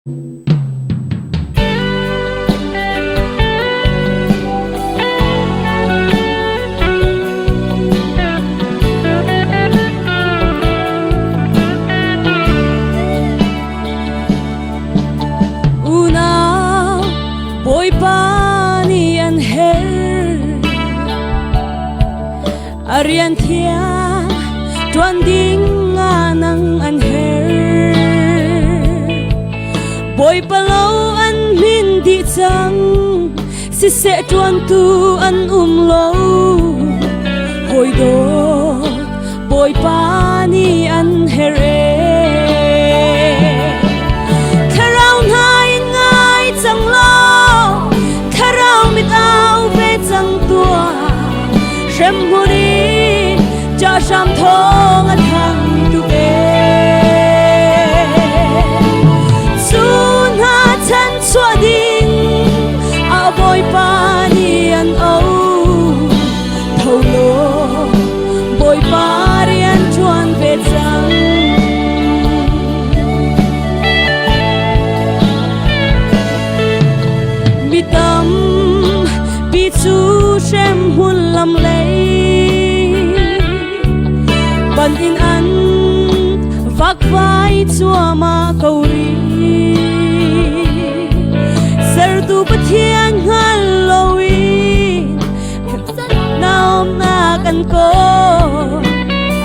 Boy pani an her Arian thia tuan ding anang an her Boy palo an min di chang si se tuan tu an lo Hoi do boy pani an her Karao nai ngai chang lo Shem huri cho sham thong an thang tu be Sun ha chan chua ding a boy pani an o Thâu lo boy pari an chuan ve chang Mi tâm bi chu shem hun lam lei Ban in an vak vai chua ma câu ri Ser tu pathian ngal lowi Naom na kan ko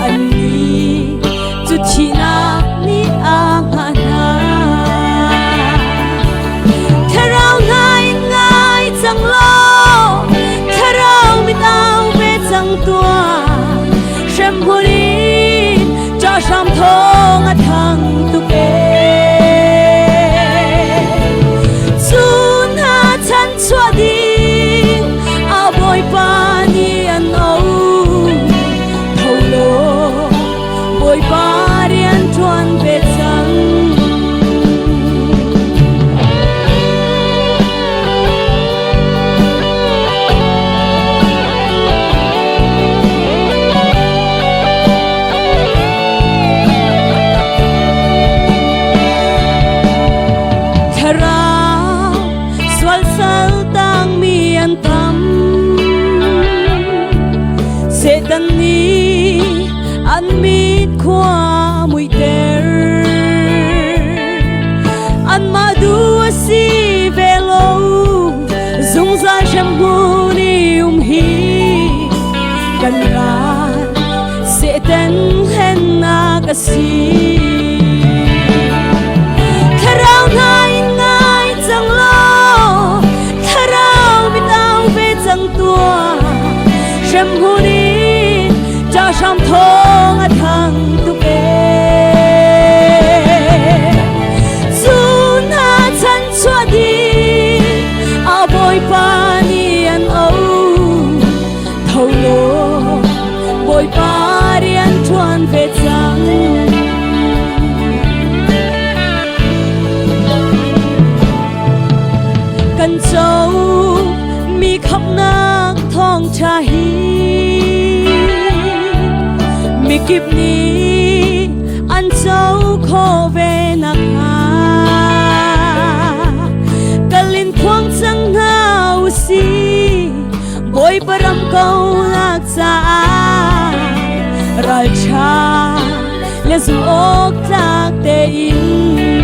An ni chu chi na ni ang hana Karao ngai ngai chang lo tua shem huri cho sham thong a thang tu pe Sun ha chan chua ding a boy pani an o Thâu lo boy pari an chuan ve chang Se tan ni an mit khoa mui ter An ma du si velo Zung za shem hu ni hi Kan ra se ten hen na ka si Karao ngai ngai chang lo Karao mit ao ve chang tua Shem hu ni cho sham thong a thang tu pe Sun ha chan chua di a boy pani an o Thâu lo boy pari an chuan ve chang Kan châu mi khắp nak thong cha hi Mi kip ni an châu kho ve nak ha Kalin khoang chang hao si Boy param câu lạc cha Ral cha le zu ok tak te in